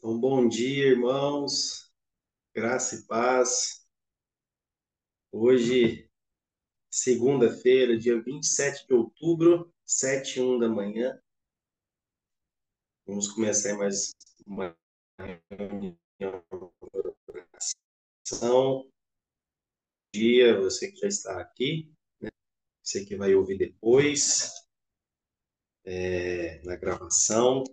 Então, bom dia, irmãos, graça e paz. Hoje, segunda-feira, dia 27 de outubro, 7h01 da manhã. Vamos começar mais uma reunião de oração. Bom dia, você que já está aqui, você que vai ouvir depois, na gravação.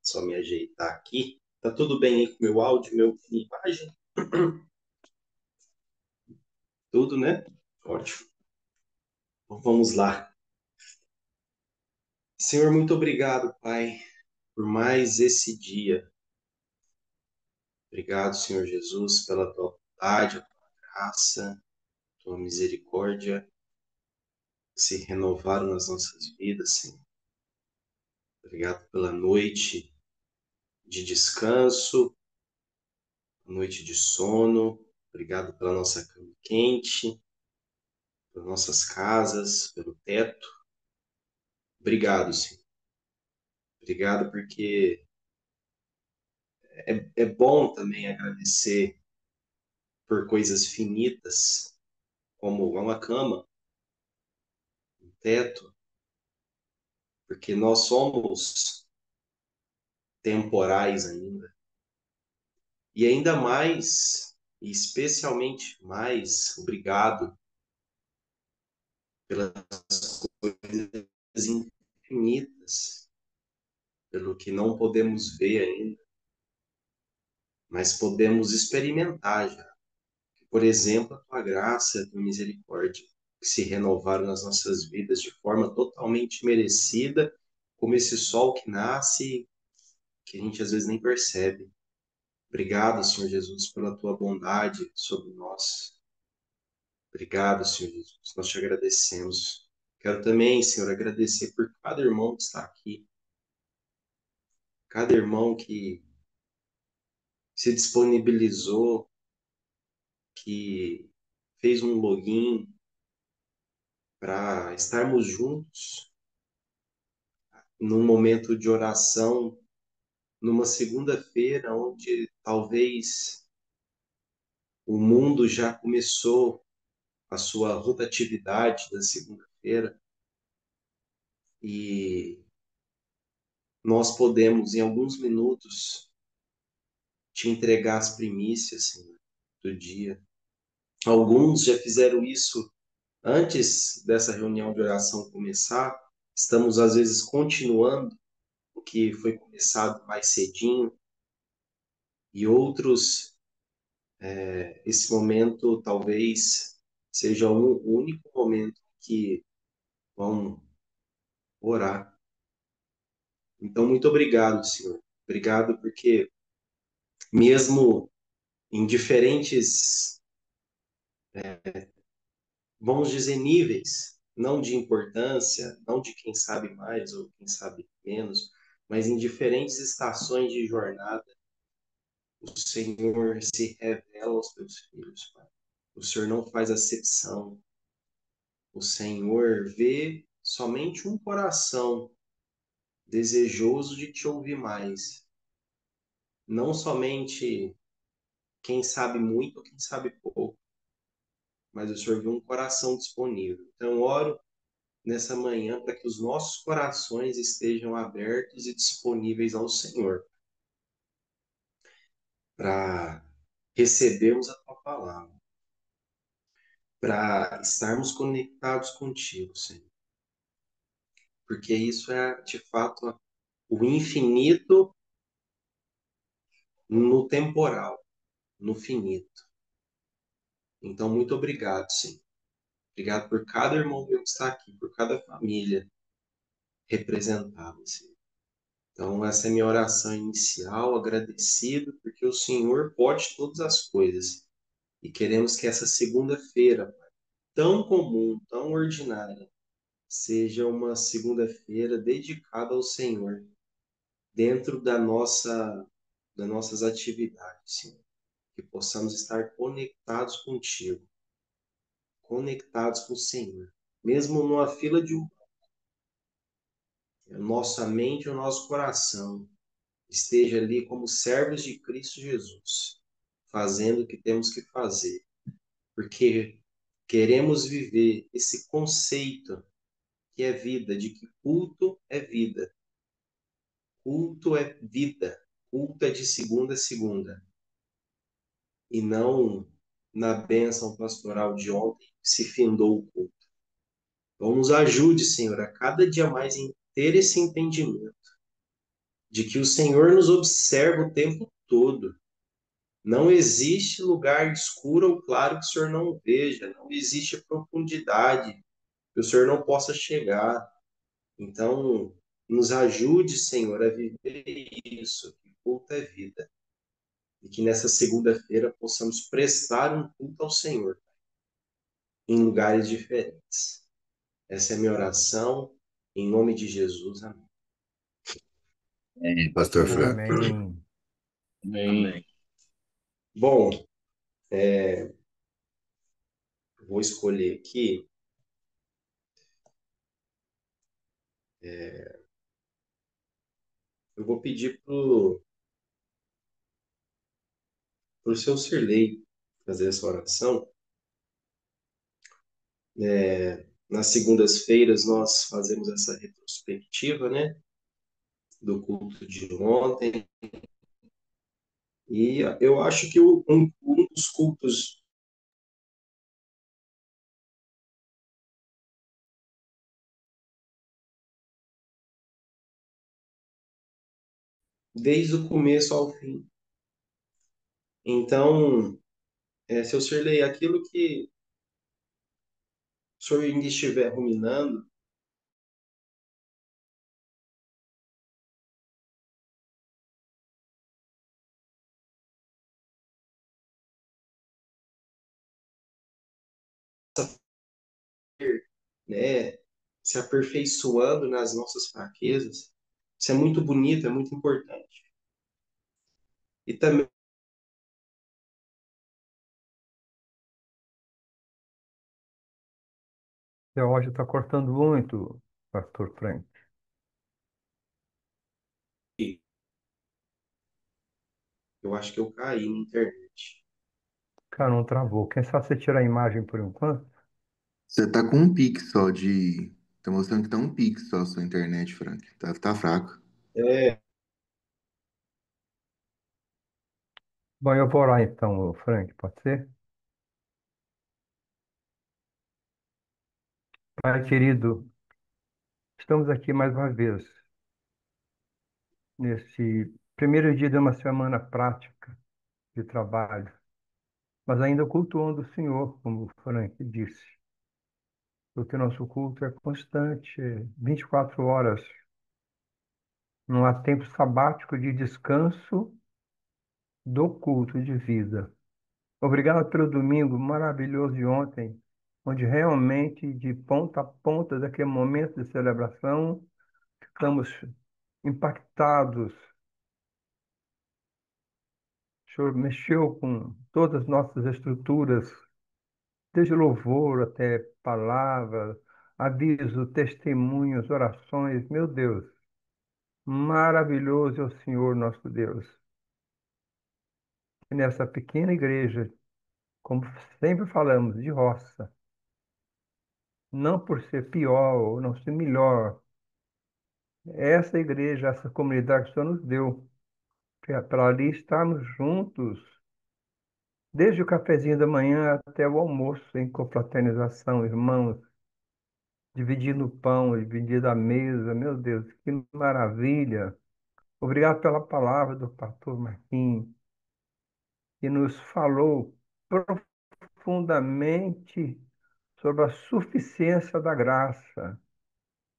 Só me ajeitar aqui. Tá tudo bem aí com meu áudio, minha imagem? Tudo, né? Ótimo. Então, vamos lá. Senhor, muito obrigado, Pai, por mais esse dia. Obrigado, Senhor Jesus, pela tua bondade, a tua graça, a tua misericórdia que se renovaram nas nossas vidas, Senhor. Obrigado pela noite de descanso, noite de sono. Obrigado pela nossa cama quente, pelas nossas casas, pelo teto. Obrigado, Senhor. Obrigado porque é bom também agradecer por coisas finitas, como uma cama, um teto, porque nós somos temporais ainda. E ainda mais, e especialmente mais, obrigado pelas coisas infinitas, pelo que não podemos ver ainda, mas podemos experimentar já. Por exemplo, a tua graça, a tua misericórdia, que se renovaram nas nossas vidas de forma totalmente merecida, como esse sol que nasce, que a gente às vezes nem percebe. Obrigado, Senhor Jesus, pela tua bondade sobre nós. Obrigado, Senhor Jesus. Nós te agradecemos. Quero também, Senhor, agradecer por cada irmão que está aqui, cada irmão que se disponibilizou, que fez um login para estarmos juntos num momento de oração, numa segunda-feira, onde talvez o mundo já começou a sua rotatividade da segunda-feira e nós podemos, em alguns minutos, te entregar as primícias, Senhor, do dia. Alguns já fizeram isso antes dessa reunião de oração começar. Estamos, às vezes, continuando o que foi começado mais cedinho. E outros, esse momento talvez seja o único momento que vão orar. Então, muito obrigado, Senhor. Obrigado porque, mesmo em diferentes, vamos dizer, níveis, não de importância, não de quem sabe mais ou quem sabe menos, mas em diferentes estações de jornada, o Senhor se revela aos teus filhos, Pai. O Senhor não faz acepção. O Senhor vê somente um coração desejoso de te ouvir mais. Não somente quem sabe muito ou quem sabe pouco, mas o Senhor vê um coração disponível. Então, oro nessa manhã para que os nossos corações estejam abertos e disponíveis ao Senhor, para recebermos a tua palavra, para estarmos conectados contigo, Senhor. Porque isso é, de fato, o infinito no temporal, no finito. Então, muito obrigado, Senhor. Obrigado por cada irmão meu que está aqui, por cada família representada, Senhor. Então, essa é a minha oração inicial, agradecido, porque o Senhor pode todas as coisas. E queremos que essa segunda-feira, tão comum, tão ordinária, seja uma segunda-feira dedicada ao Senhor, dentro das nossas atividades, Senhor. Que possamos estar conectados contigo, conectados com o Senhor. Mesmo numa fila de nossa mente e o nosso coração esteja ali como servos de Cristo Jesus, fazendo o que temos que fazer, porque queremos viver esse conceito que é vida, de que culto é vida, culto é vida, culto é de segunda a segunda, e não na bênção pastoral de ontem se findou o culto. Então, nos ajude, Senhor, a cada dia mais em ter esse entendimento de que o Senhor nos observa o tempo todo. Não existe lugar escuro ou claro que o Senhor não veja, não existe profundidade que o Senhor não possa chegar. Então, nos ajude, Senhor, a viver isso, que culto é vida. E que nessa segunda-feira possamos prestar um culto ao Senhor em lugares diferentes. Essa é a minha oração, em nome de Jesus. Amém. É, Pastor Franco. Amém. Amém. Bom, vou escolher aqui. Eu vou pedir para o seu Sirlei fazer essa oração. Nas segundas-feiras nós fazemos essa retrospectiva, né, do culto de ontem. E eu acho que um dos cultos, desde o começo ao fim. Então, seu Sirlei, aquilo que o senhor ainda estiver ruminando, né, se aperfeiçoando nas nossas fraquezas, isso é muito bonito, é muito importante. E também Seu áudio está cortando muito, Pastor Frank. eu acho que eu caí na internet. Cara, não travou. Quem sabe você tira a imagem por enquanto? Você tá com um pique só de. Tá mostrando que tá um pique só a sua internet, Frank. Tá fraco. É, Bom, eu vou orar então, Frank, pode ser? Pai querido, estamos aqui mais uma vez, nesse primeiro dia de uma semana prática de trabalho, mas ainda cultuando o Senhor, como o Frank disse, porque o nosso culto é constante, 24 horas. Não há tempo sabático de descanso do culto de vida. Obrigado pelo domingo maravilhoso de ontem, onde realmente, de ponta a ponta daquele momento de celebração, ficamos impactados. O Senhor mexeu com todas as nossas estruturas, desde louvor até palavra, aviso, testemunhos, orações. Meu Deus, maravilhoso é o Senhor nosso Deus. E nessa pequena igreja, como sempre falamos, de roça, não por ser pior ou não ser melhor, essa igreja, essa comunidade que o Senhor nos deu, para ali estarmos juntos, desde o cafezinho da manhã até o almoço, em confraternização, irmãos, dividindo o pão, dividindo a mesa, meu Deus, que maravilha! Obrigado pela palavra do pastor Marquinhos, que nos falou profundamente sobre a suficiência da graça.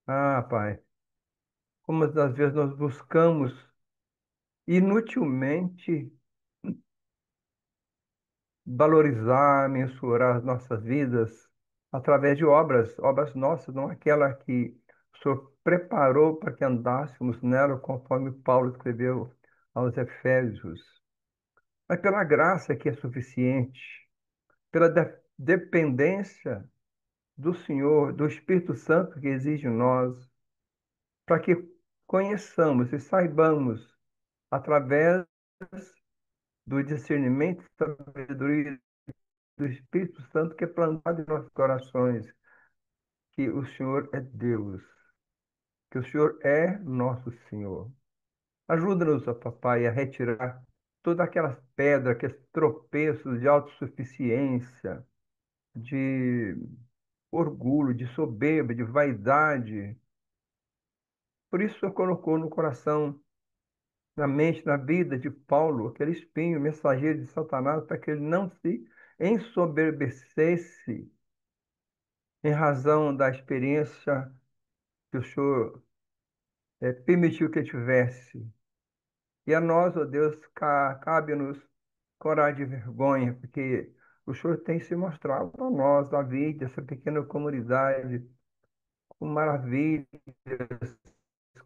Ah, Pai, como às vezes nós buscamos inutilmente valorizar, mensurar as nossas vidas através de obras, obras nossas, não aquela que o Senhor preparou para que andássemos nela, conforme Paulo escreveu aos Efésios. Mas pela graça que é suficiente, pela dependência do Senhor, do Espírito Santo que exige em nós, para que conheçamos e saibamos através do discernimento e sabedoria do Espírito Santo que é plantado em nossos corações, que o Senhor é Deus, que o Senhor é nosso Senhor. Ajuda-nos, ó Papai, a retirar todas aquelas pedras, aqueles tropeços de autossuficiência, de orgulho, de soberba, de vaidade. Por isso, o Senhor colocou no coração, na mente, na vida de Paulo, aquele espinho mensageiro de Satanás, para que ele não se ensoberbecesse em razão da experiência que o Senhor permitiu que ele tivesse. E a nós, ó Deus, cabe-nos coragem e vergonha, porque o Senhor tem se mostrado para nós, Davi, essa pequena comunidade, com maravilhas,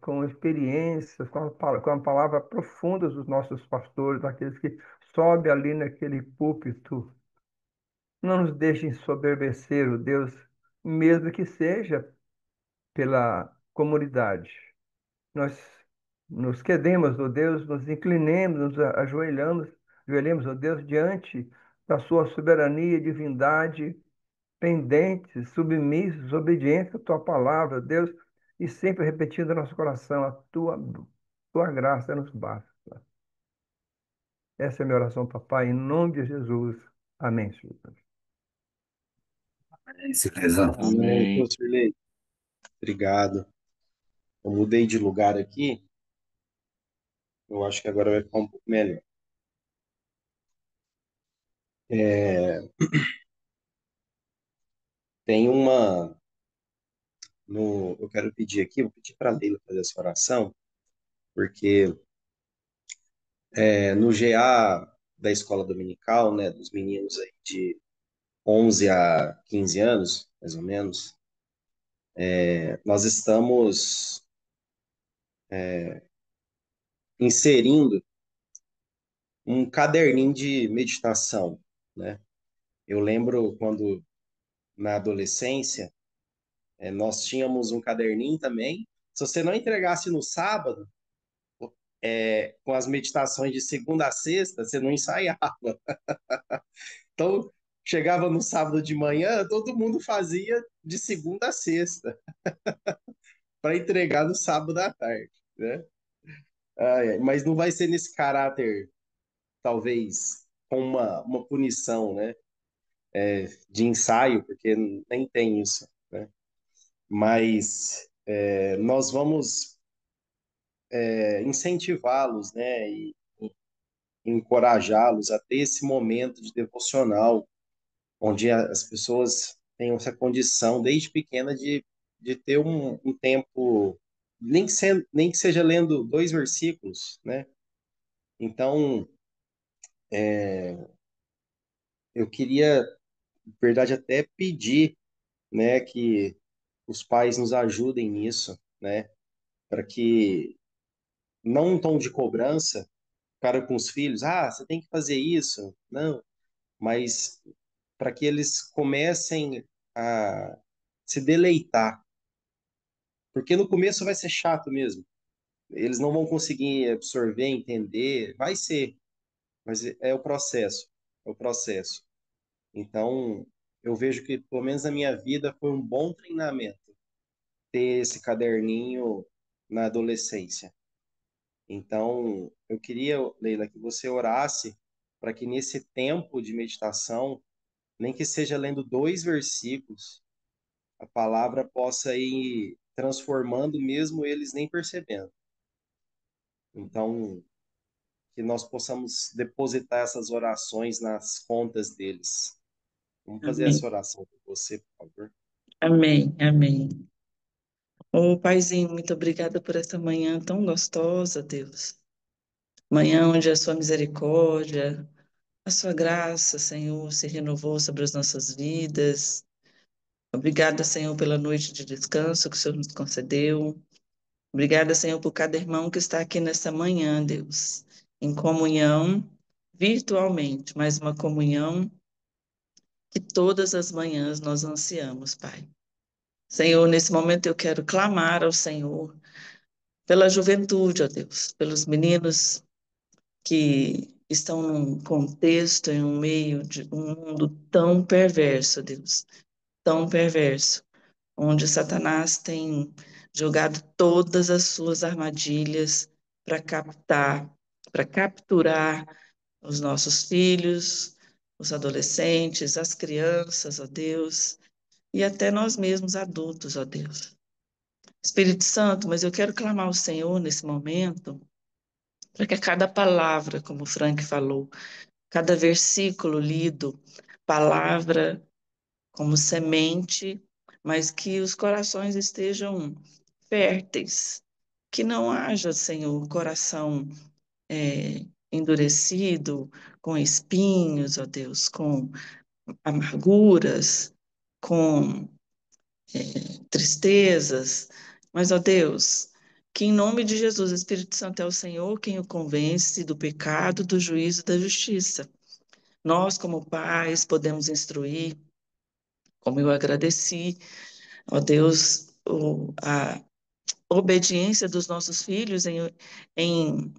com experiências, com a palavra profunda dos nossos pastores, aqueles que sobem ali naquele púlpito. Não nos deixem soberbecer, ó Deus, mesmo que seja pela comunidade. Nós nos quedemos, ó Deus, nos inclinemos, nos ajoelhamos, ó Deus, diante da sua soberania e divindade, pendentes, submissos, obedientes à tua palavra, Deus, e sempre repetindo no nosso coração, a tua graça nos basta. Essa é a minha oração, papai, em nome de Jesus. Amém, Senhor. Certeza. Amém, Amém. professor Lei. Obrigado. Eu mudei de lugar aqui. Eu acho que agora vai ficar um pouco melhor. É, tem uma. Eu quero pedir aqui, vou pedir para a Leila fazer essa oração, porque no GA da escola dominical, né, dos meninos aí de 11 a 15 anos, mais ou menos, nós estamos inserindo um caderninho de meditação, né? Eu lembro quando, na adolescência, nós tínhamos um caderninho também. Se você não entregasse no sábado, com as meditações de segunda a sexta, você não ensaiava. Então, chegava no sábado de manhã, todo mundo fazia de segunda a sexta, para entregar no sábado à tarde, né? Mas não vai ser nesse caráter, talvez, com uma punição, né? De ensaio, porque nem tem isso, né? Mas nós vamos incentivá-los, né? E encorajá-los a ter esse momento de devocional, onde as pessoas tenham essa condição, desde pequena, de ter um tempo, nem que seja lendo 2 versículos, né? Então, eu queria, na verdade, até pedir, né, que os pais nos ajudem nisso, né, para que, não um tom de cobrança, cara com os filhos, você tem que fazer isso, não, mas para que eles comecem a se deleitar, porque no começo vai ser chato mesmo, eles não vão conseguir absorver, entender, vai ser, mas é o processo, é o processo. Então, eu vejo que, pelo menos na minha vida, foi um bom treinamento ter esse caderninho na adolescência. Então, eu queria, Leila, que você orasse para que nesse tempo de meditação, nem que seja lendo 2 versículos, a palavra possa ir transformando mesmo eles nem percebendo. Então, que nós possamos depositar essas orações nas contas deles. Vamos fazer essa Amém, oração com você, por favor. amém, amém. Ô, Paizinho, muito obrigada por essa manhã tão gostosa, Deus. Manhã onde a sua misericórdia, a sua graça, Senhor, se renovou sobre as nossas vidas. Obrigada, Senhor, pela noite de descanso que o Senhor nos concedeu. Obrigada, Senhor, por cada irmão que está aqui nessa manhã, Deus, em comunhão, virtualmente, mas uma comunhão que todas as manhãs nós ansiamos, Pai. Senhor, nesse momento eu quero clamar ao Senhor pela juventude, ó Deus, pelos meninos que estão num contexto, em um meio de um mundo tão perverso, Deus, tão perverso, onde Satanás tem jogado todas as suas armadilhas para captar, para capturar os nossos filhos, os adolescentes, as crianças, ó Deus, e até nós mesmos adultos, ó Deus. Espírito Santo, mas eu quero clamar ao Senhor nesse momento, para que a cada palavra, como o Frank falou, cada versículo lido, palavra como semente, mas que os corações estejam férteis, que não haja, Senhor, coração endurecido, com espinhos, ó Deus, com amarguras, com tristezas, mas, ó Deus, que em nome de Jesus, o Espírito Santo é o Senhor quem o convence do pecado, do juízo e da justiça. Nós, como pais, podemos instruir, como eu agradeci, ó Deus, a obediência dos nossos filhos em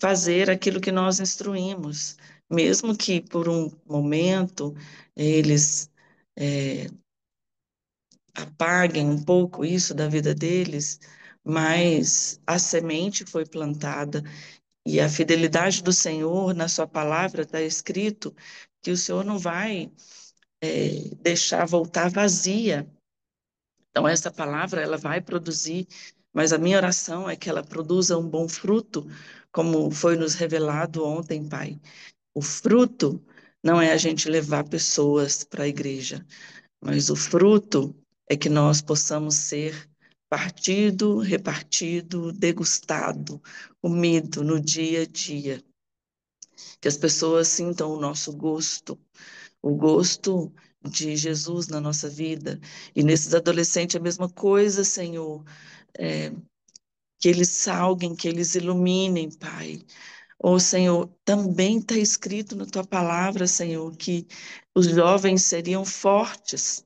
fazer aquilo que nós instruímos, mesmo que por um momento eles apaguem um pouco isso da vida deles, mas a semente foi plantada e a fidelidade do Senhor na sua palavra está escrito que o Senhor não vai deixar voltar vazia. Então essa palavra ela vai produzir, mas a minha oração é que ela produza um bom fruto, como foi nos revelado ontem, Pai. O fruto não é a gente levar pessoas para a igreja, mas o fruto é que nós possamos ser partido, repartido, degustado, comido no dia a dia. Que as pessoas sintam o nosso gosto, o gosto de Jesus na nossa vida. E nesses adolescentes a mesma coisa, Senhor. Que eles salguem, que eles iluminem, Pai. Ô, Senhor, também está escrito na tua palavra, Senhor, que os jovens seriam fortes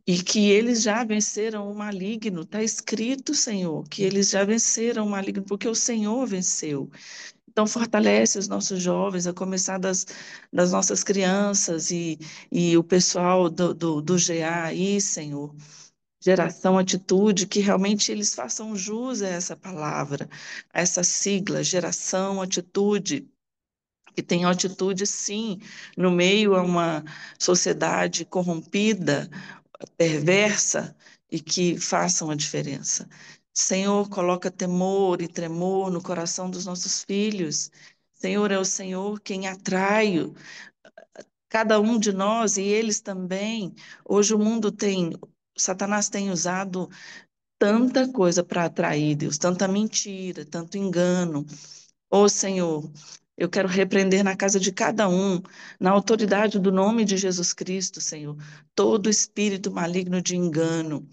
e que eles já venceram o maligno. Está escrito, Senhor, que eles já venceram o maligno, porque o Senhor venceu. Então, fortalece os nossos jovens, a começar das nossas crianças e o pessoal do GA aí, Senhor. Geração Atitude, que realmente eles façam jus a essa palavra, a essa sigla, Geração Atitude, que tenham atitude, sim, no meio a uma sociedade corrompida, perversa, e que façam a diferença. Senhor, coloca temor e tremor no coração dos nossos filhos. Senhor, é o Senhor quem atrai cada um de nós e eles também. Hoje o mundo tem, Satanás tem usado tanta coisa para atrair, Deus, tanta mentira, tanto engano. Ô Senhor, eu quero repreender na casa de cada um, na autoridade do nome de Jesus Cristo, Senhor, todo espírito maligno de engano,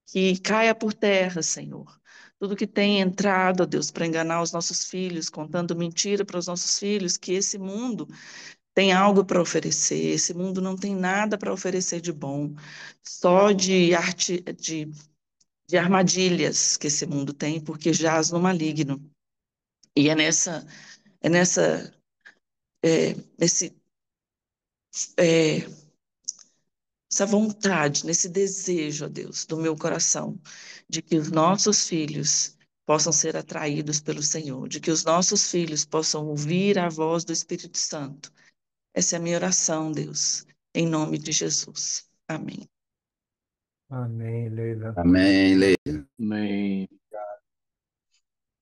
que caia por terra, Senhor. Tudo que tem entrado, ó Deus, para enganar os nossos filhos, contando mentira para os nossos filhos, que esse mundo tem algo para oferecer, esse mundo não tem nada para oferecer de bom, só de armadilhas que esse mundo tem, porque jaz no maligno. E é nessa, nesse, é, essa vontade, nesse desejo, ó Deus, do meu coração, de que os nossos filhos possam ser atraídos pelo Senhor, de que os nossos filhos possam ouvir a voz do Espírito Santo. Essa é a minha oração, Deus, em nome de Jesus. Amém. Amém, Leila. Amém, Lê. Amém.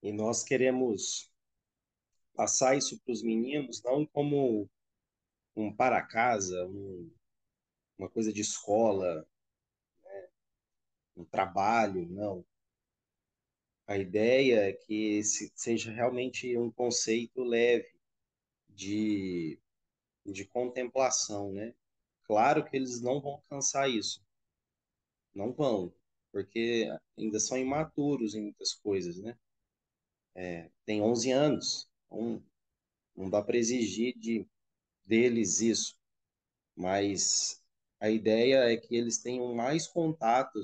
E nós queremos passar isso para os meninos não como um para casa, uma coisa de escola, um trabalho, não. A ideia é que esse seja realmente um conceito leve de contemplação, né? Claro que eles não vão alcançar isso, não vão, porque ainda são imaturos em muitas coisas, né? Tem 11 anos, então não dá para exigir deles isso, mas a ideia é que eles tenham mais contato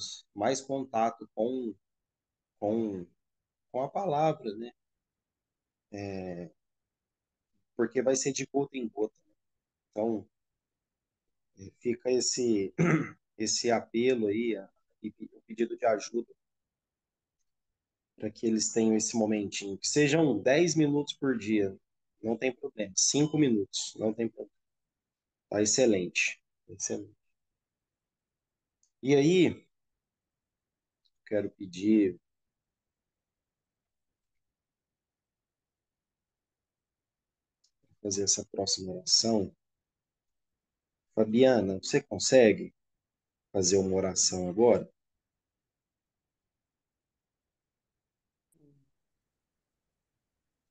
com, com a palavra, né? porque vai ser de gota em gota. Então, fica esse apelo aí, e o pedido de ajuda para que eles tenham esse momentinho. Que sejam 10 minutos por dia, não tem problema. 5 minutos, não tem problema. Tá excelente. Excelente. E aí, quero pedir, fazer essa próxima oração. Fabiana, você consegue fazer uma oração agora?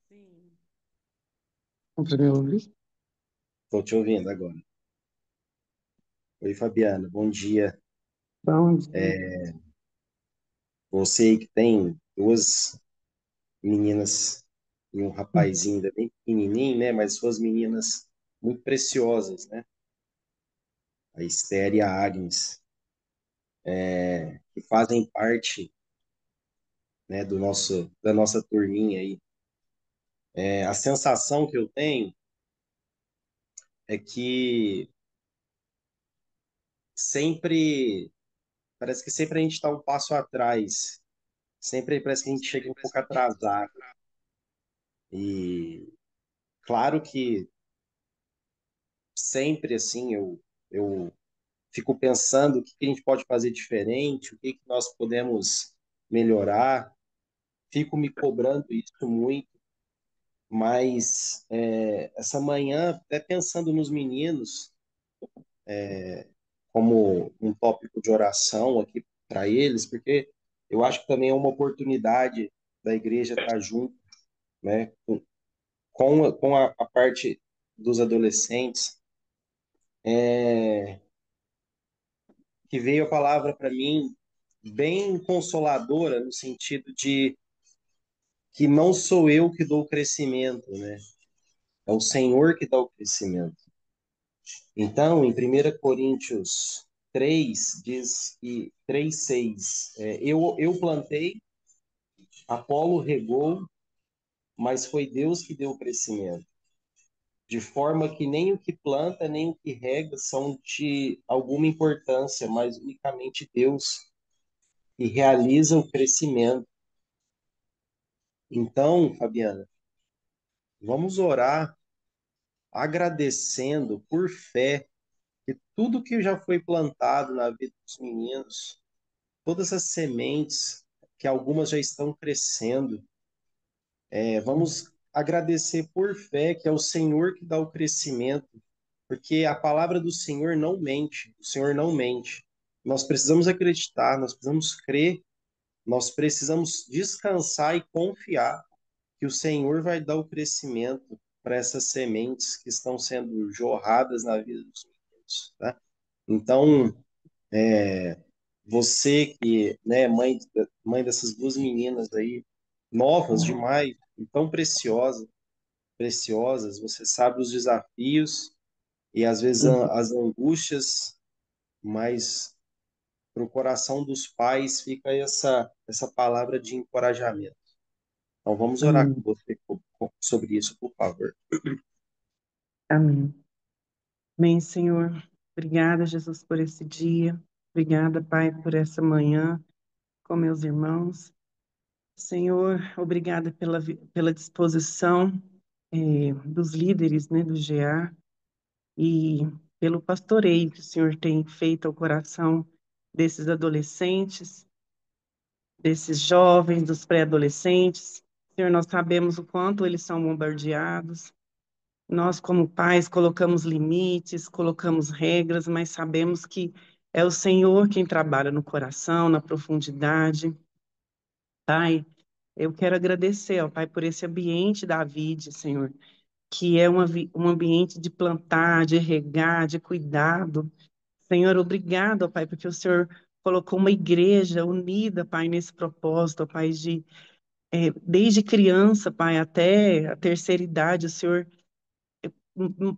Sim. Consegue me ouvir? Estou te ouvindo agora. Oi, Fabiana, bom dia. Bom dia. Você aí que tem duas meninas e um rapazinho ainda bem pequenininho, né? Mas suas meninas muito preciosas, né? A Esther e a Agnes, que fazem parte, né, da nossa turminha aí. A sensação que eu tenho é que sempre, parece que sempre a gente está um passo atrás, sempre parece que a gente chega um pouco atrasado. E claro que sempre assim eu fico pensando o que que a gente pode fazer diferente, o que que nós podemos melhorar. Fico me cobrando isso muito, mas essa manhã, até pensando nos meninos, como um tópico de oração aqui para eles, porque eu acho que também é uma oportunidade da igreja estar junto, né, com a parte dos adolescentes, que veio a palavra para mim bem consoladora, no sentido de que não sou eu que dou o crescimento, né? É o Senhor que dá o crescimento. Então, em 1 Coríntios 3, diz que 3:6, eu plantei, Apolo regou, mas foi Deus que deu o crescimento. De forma que nem o que planta, nem o que rega são de alguma importância, mas unicamente Deus que realiza o crescimento. Então, Fabiana, vamos orar agradecendo por fé que tudo que já foi plantado na vida dos meninos, todas as sementes, que algumas já estão crescendo, vamos agradecer por fé que é o Senhor que dá o crescimento, porque a palavra do Senhor não mente, o Senhor não mente. Nós precisamos acreditar, nós precisamos crer, nós precisamos descansar e confiar que o Senhor vai dar o crescimento para essas sementes que estão sendo jorradas na vida dos meninos, tá? Então, você que, né, mãe dessas duas meninas aí, novas demais, e tão preciosas, você sabe os desafios e às vezes as angústias, mas para o coração dos pais fica essa palavra de encorajamento. Então vamos orar com Amém. você sobre isso, por favor. Amém. Amém, Senhor. Obrigada, Jesus, por esse dia. Obrigada, Pai, por essa manhã com meus irmãos. Senhor, obrigada pela disposição dos líderes, né, do GA e pelo pastoreio que o Senhor tem feito ao coração desses adolescentes, desses jovens, dos pré-adolescentes. Senhor, nós sabemos o quanto eles são bombardeados. Nós, como pais, colocamos limites, colocamos regras, mas sabemos que é o Senhor quem trabalha no coração, na profundidade. Pai, eu quero agradecer, ó Pai, por esse ambiente da vida, Senhor, que é um ambiente de plantar, de regar, de cuidado. Senhor, obrigado, ó Pai, porque o Senhor colocou uma igreja unida, Pai, nesse propósito, ó Pai, desde criança, Pai, até a terceira idade, o Senhor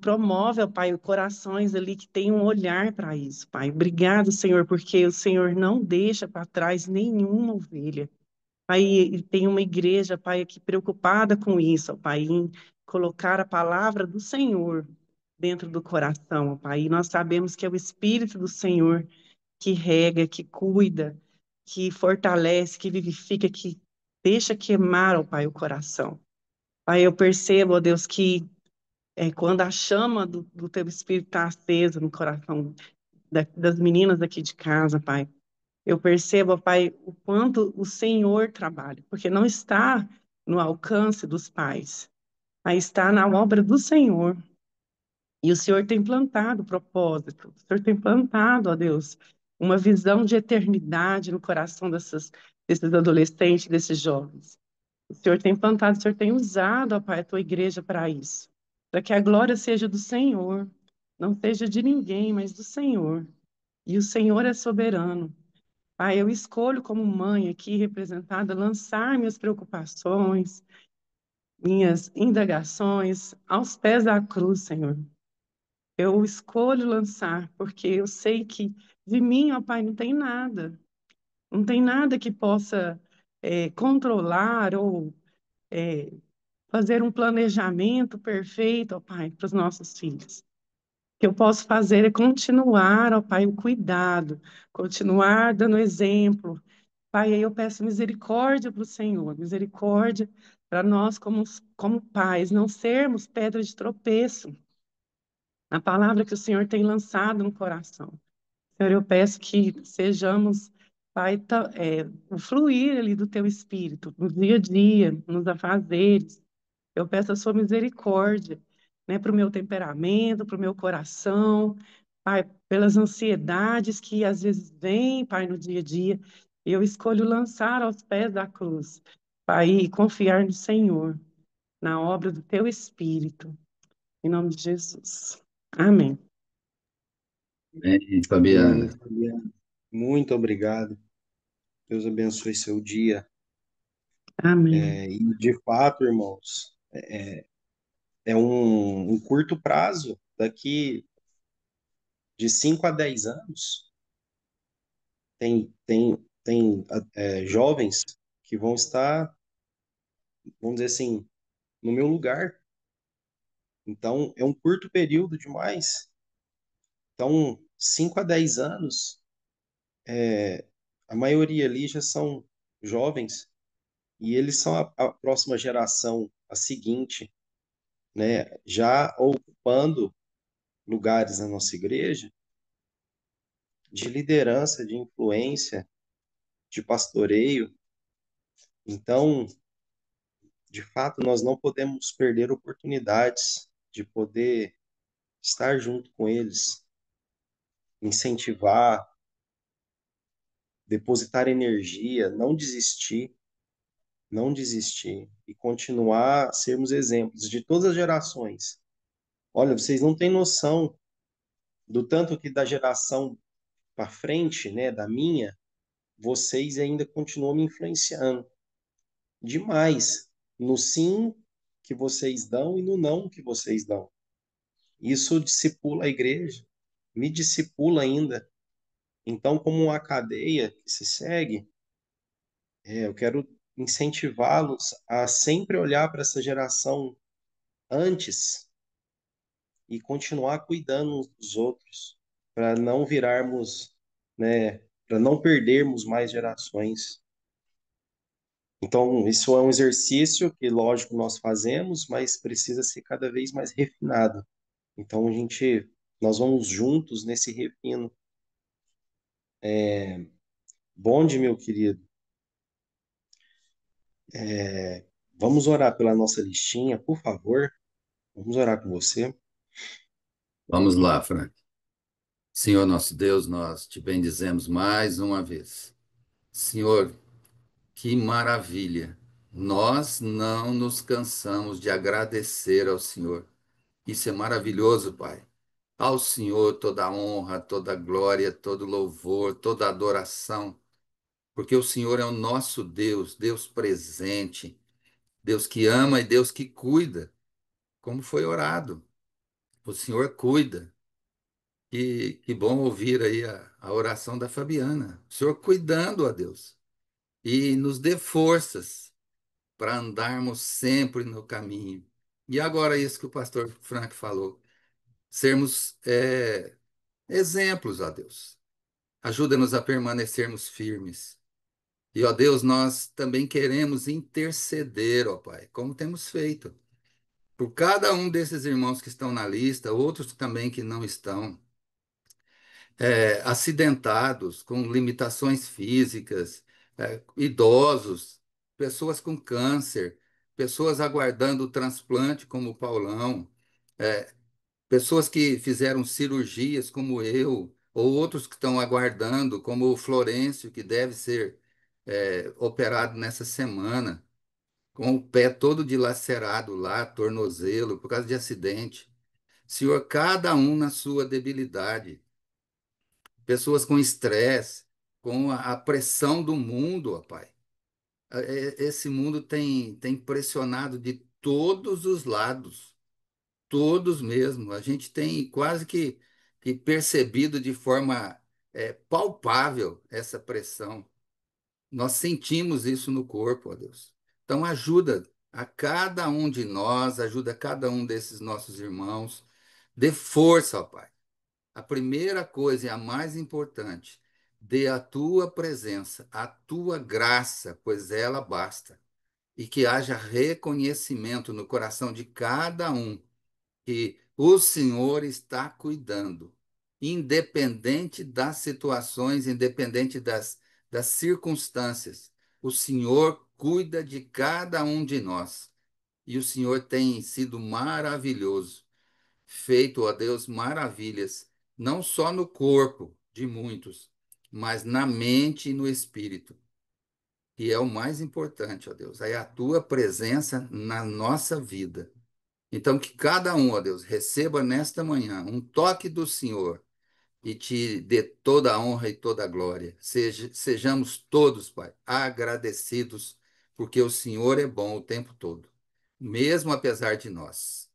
promove, ó Pai, corações ali que têm um olhar para isso, Pai. Obrigado, Senhor, porque o Senhor não deixa para trás nenhuma ovelha. Pai, e tem uma igreja, Pai, aqui preocupada com isso, ó Pai, em colocar a palavra do Senhor dentro do coração, ó Pai. E nós sabemos que é o Espírito do Senhor que rega, que cuida, que fortalece, que vivifica, que deixa queimar, ó Pai, o coração. Pai, eu percebo, ó Deus, que quando a chama do Teu Espírito está acesa no coração das meninas aqui de casa, Pai, eu percebo, ó Pai, o quanto o Senhor trabalha, porque não está no alcance dos pais, mas está na obra do Senhor. E o Senhor tem plantado propósito, o Senhor tem plantado, ó Deus, uma visão de eternidade no coração desses adolescentes, desses jovens. O Senhor tem plantado, o Senhor tem usado, ó Pai, a tua igreja para isso, para que a glória seja do Senhor, não seja de ninguém, mas do Senhor. E o Senhor é soberano. Pai, eu escolho como mãe aqui representada lançar minhas preocupações, minhas indagações aos pés da cruz, Senhor. Eu escolho lançar, porque eu sei que de mim, ó Pai, não tem nada. Não tem nada que possa controlar ou é, fazer um planejamento perfeito, ó Pai, para os nossos filhos. O que eu posso fazer é continuar, ó Pai, o cuidado, continuar dando exemplo. Pai, aí eu peço misericórdia para o Senhor, misericórdia para nós como pais, não sermos pedra de tropeço. A palavra que o Senhor tem lançado no coração. Senhor, eu peço que sejamos, Pai, o fluir ali do Teu Espírito, no dia a dia, nos afazeres. Eu peço a Sua misericórdia, né, para o meu temperamento, para o meu coração, Pai, pelas ansiedades que às vezes vêm, Pai, no dia a dia. Eu escolho lançar aos pés da cruz, Pai, e confiar no Senhor, na obra do Teu Espírito. Em nome de Jesus. Amém. Amém, Amém, Fabiana. Fabiana. Muito obrigado. Deus abençoe seu dia. Amém. E, de fato, irmãos, é um curto prazo, daqui de 5 a 10 anos, tem jovens que vão estar, vamos dizer assim, no meu lugar. Então, é um curto período demais. Então, 5 a 10 anos, a maioria ali já são jovens e eles são a próxima geração, a seguinte, né? Já ocupando lugares na nossa igreja de liderança, de influência, de pastoreio. Então, de fato, nós não podemos perder oportunidades de poder estar junto com eles, incentivar, depositar energia, não desistir e continuar a sermos exemplos de todas as gerações. Olha, vocês não têm noção do tanto que da geração para frente, né, da minha, vocês ainda continuam me influenciando demais no sim que vocês dão e no não que vocês dão. Isso discipula a igreja, me discipula ainda. Então, como uma cadeia que se segue, eu quero incentivá-los a sempre olhar para essa geração antes e continuar cuidando uns dos outros, para não virarmos, né, para não perdermos mais gerações. Então, isso é um exercício que, lógico, nós fazemos, mas precisa ser cada vez mais refinado. Então, nós vamos juntos nesse refino. Bonde, meu querido, vamos orar pela nossa listinha, por favor. Vamos orar com você. Vamos lá, Frank. Senhor nosso Deus, nós te bendizemos mais uma vez. Senhor, que maravilha! Nós não nos cansamos de agradecer ao Senhor. Isso é maravilhoso, Pai. Ao Senhor toda a honra, toda a glória, todo louvor, toda a adoração, porque o Senhor é o nosso Deus, Deus presente, Deus que ama e Deus que cuida, como foi orado. O Senhor cuida. E que bom ouvir aí a oração da Fabiana. O Senhor cuidando, a Deus. e nos dê forças para andarmos sempre no caminho. E agora, isso que o pastor Frank falou, sermos exemplos, ó Deus. Ajuda-nos a permanecermos firmes. E, ó Deus, nós também queremos interceder, ó Pai, como temos feito, por cada um desses irmãos que estão na lista, outros também que não estão, acidentados, com limitações físicas, idosos, pessoas com câncer, pessoas aguardando o transplante, como o Paulão, é, pessoas que fizeram cirurgias, como eu, ou outros que estão aguardando, como o Florencio, que deve ser operado nessa semana, com o pé todo dilacerado lá, tornozelo, por causa de acidente. Senhor, cada um na sua debilidade, pessoas com estresse, com a pressão do mundo, ó Pai. Esse mundo tem pressionado de todos os lados, todos mesmo. A gente tem quase que percebido de forma palpável essa pressão. Nós sentimos isso no corpo, ó Deus. Então, ajuda a cada um de nós, ajuda cada um desses nossos irmãos. Dê força, ó Pai. A primeira coisa e a mais importante, dê a tua presença, a tua graça, pois ela basta. E que haja reconhecimento no coração de cada um que o Senhor está cuidando, independente das situações, independente das circunstâncias. O Senhor cuida de cada um de nós. E o Senhor tem sido maravilhoso, feito, ó Deus, maravilhas, não só no corpo de muitos, mas na mente e no espírito. Que é o mais importante, ó Deus, é a tua presença na nossa vida. Então, que cada um, ó Deus, receba nesta manhã um toque do Senhor e te dê toda a honra e toda a glória. Sejamos todos, Pai, agradecidos, porque o Senhor é bom o tempo todo, mesmo apesar de nós.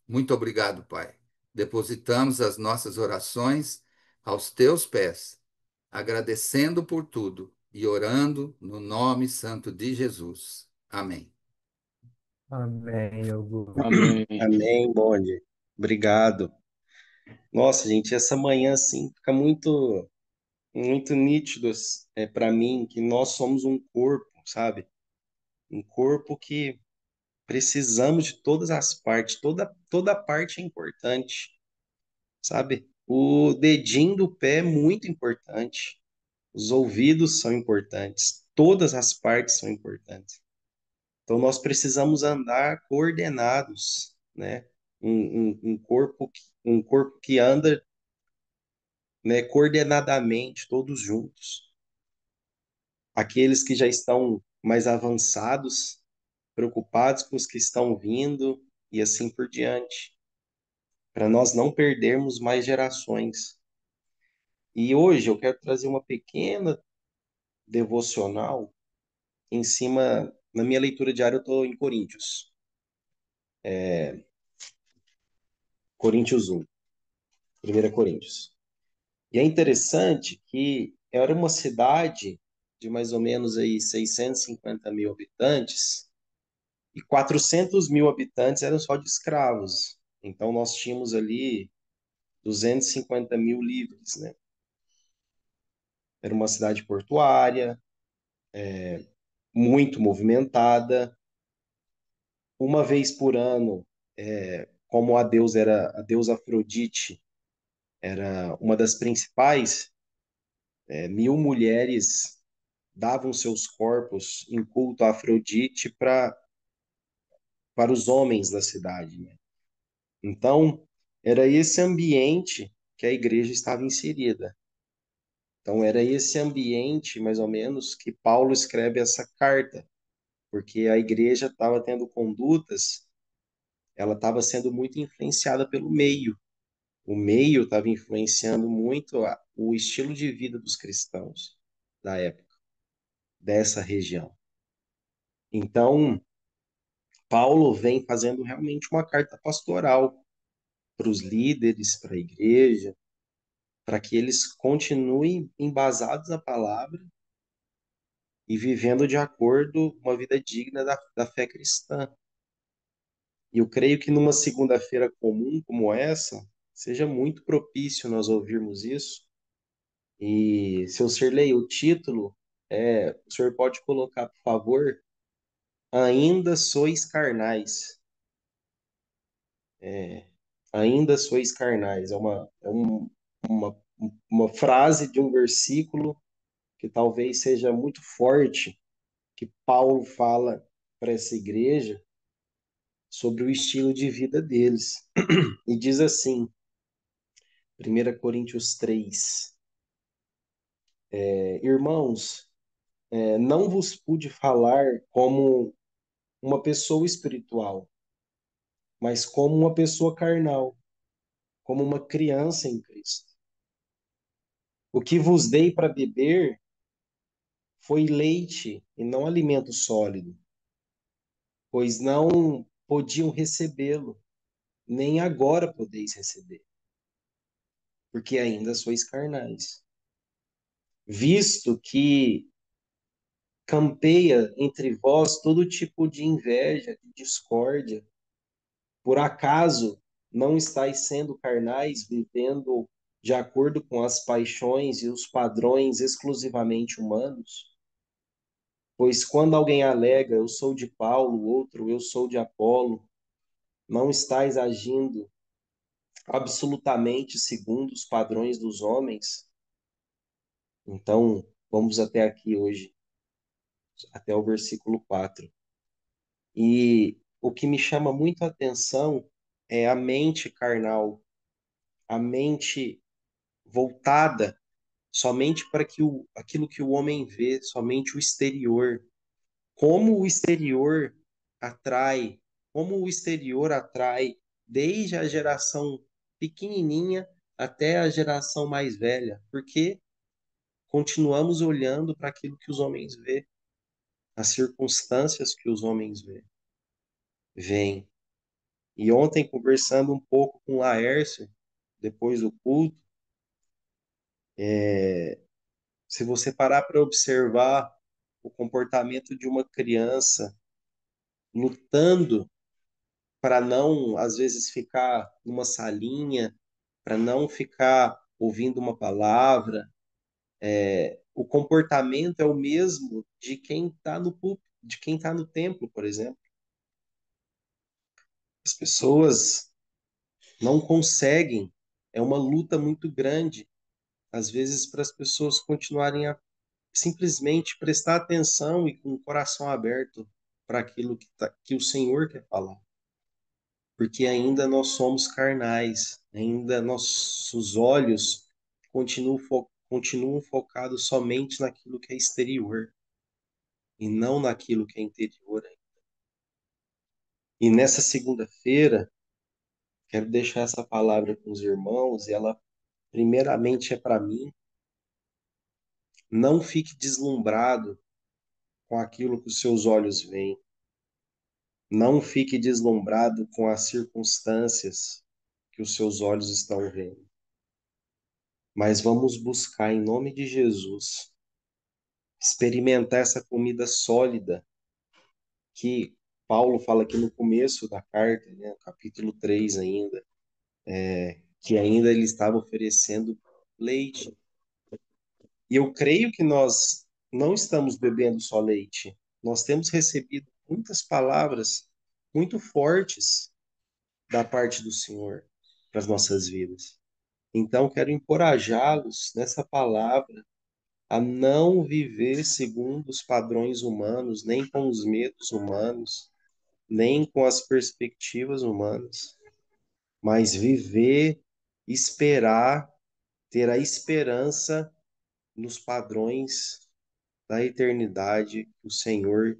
Muito obrigado, Pai. Depositamos as nossas orações aos teus pés, agradecendo por tudo e orando no nome santo de Jesus. Amém. Amém, Augusto. Amém. Amém, Bonde. Obrigado. Nossa, gente, essa manhã assim fica muito nítido para mim que nós somos um corpo, sabe? Um corpo que precisamos de todas as partes, toda parte é importante, sabe? O dedinho do pé é muito importante, os ouvidos são importantes, todas as partes são importantes. Então nós precisamos andar coordenados, né? Um corpo que anda, né, coordenadamente, todos juntos. Aqueles que já estão mais avançados, preocupados com os que estão vindo e assim por diante, para nós não perdermos mais gerações. E hoje eu quero trazer uma pequena devocional em cima, na minha leitura diária eu estou em Coríntios, Coríntios 1, 1 Coríntios. E é interessante que era uma cidade de mais ou menos aí 650 mil habitantes e 400 mil habitantes eram só de escravos. Então nós tínhamos ali 250 mil livres, né? Era uma cidade portuária, muito movimentada. Uma vez por ano, como a deusa Afrodite era uma das principais, 1.000 mulheres davam seus corpos em culto a Afrodite para os homens da cidade, né? Então, era esse ambiente que a igreja estava inserida. Então, era esse ambiente, mais ou menos, que Paulo escreve essa carta, porque a igreja estava tendo condutas, ela estava sendo muito influenciada pelo meio. O meio estava influenciando muito o estilo de vida dos cristãos da época, dessa região. Então, Paulo vem fazendo realmente uma carta pastoral para os líderes, para a igreja, para que eles continuem embasados na palavra e vivendo de acordo uma vida digna da fé cristã. E eu creio que numa segunda-feira comum como essa, seja muito propício nós ouvirmos isso. E, seu Sirlei, o título, o senhor pode colocar, por favor, Ainda sois carnais. Ainda sois carnais. Uma, uma frase de um versículo que talvez seja muito forte, que Paulo fala para essa igreja sobre o estilo de vida deles. E diz assim, 1 Coríntios 3, irmãos, não vos pude falar como uma pessoa espiritual, mas como uma pessoa carnal, como uma criança em Cristo. O que vos dei para beber foi leite e não alimento sólido, pois não podiam recebê-lo, nem agora podeis receber, porque ainda sois carnais. Visto que campeia entre vós todo tipo de inveja, de discórdia, por acaso não estáis sendo carnais, vivendo de acordo com as paixões e os padrões exclusivamente humanos? Pois quando alguém alega, eu sou de Paulo, outro, eu sou de Apolo, não estáis agindo absolutamente segundo os padrões dos homens? Então, vamos até aqui hoje, até o versículo 4. E o que me chama muito a atenção é a mente carnal, a mente voltada somente para aquilo que o homem vê, somente o exterior. Como o exterior atrai, como o exterior atrai desde a geração pequenininha até a geração mais velha, porque continuamos olhando para aquilo que os homens vê, as circunstâncias que os homens veem. E ontem, conversando um pouco com o Laércio, depois do culto, se você parar para observar o comportamento de uma criança lutando para não, às vezes, ficar numa salinha, para não ficar ouvindo uma palavra, o comportamento é o mesmo de quem está no púlpito, de quem está no templo, por exemplo. As pessoas não conseguem, é uma luta muito grande, às vezes, para as pessoas continuarem a simplesmente prestar atenção e com o coração aberto para aquilo que o Senhor quer falar. Porque ainda nós somos carnais, ainda nossos olhos continuam focados somente naquilo que é exterior e não naquilo que é interior. E nessa segunda-feira, quero deixar essa palavra com os irmãos, e ela primeiramente é para mim. Não fique deslumbrado com aquilo que os seus olhos veem. Não fique deslumbrado com as circunstâncias que os seus olhos estão vendo. Mas vamos buscar, em nome de Jesus, experimentar essa comida sólida que Paulo fala aqui no começo da carta, né, capítulo 3 ainda, que ainda ele estava oferecendo leite. E eu creio que nós não estamos bebendo só leite. Nós temos recebido muitas palavras muito fortes da parte do Senhor para as nossas vidas. Então, quero encorajá-los nessa palavra a não viver segundo os padrões humanos, nem com os medos humanos, nem com as perspectivas humanas, mas viver, esperar, ter a esperança nos padrões da eternidade que o Senhor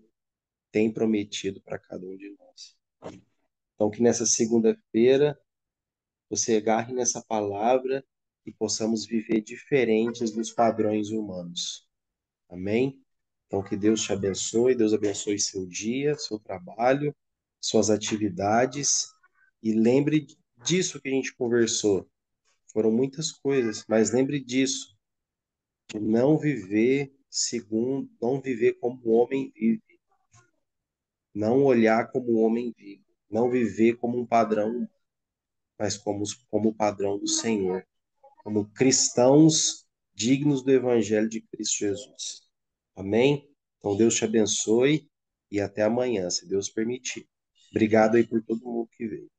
tem prometido para cada um de nós. Então, que nessa segunda-feira você agarre nessa palavra e possamos viver diferentes dos padrões humanos. Amém? Então, que Deus te abençoe, Deus abençoe seu dia, seu trabalho, suas atividades. E lembre disso que a gente conversou. Foram muitas coisas, mas lembre disso, de não viver segundo, não viver como o homem vive, não olhar como o homem vive, não viver como um padrão, mas como o padrão do Senhor, como cristãos dignos do Evangelho de Cristo Jesus. Amém? Então Deus te abençoe e até amanhã, se Deus permitir. Obrigado aí por todo mundo que veio.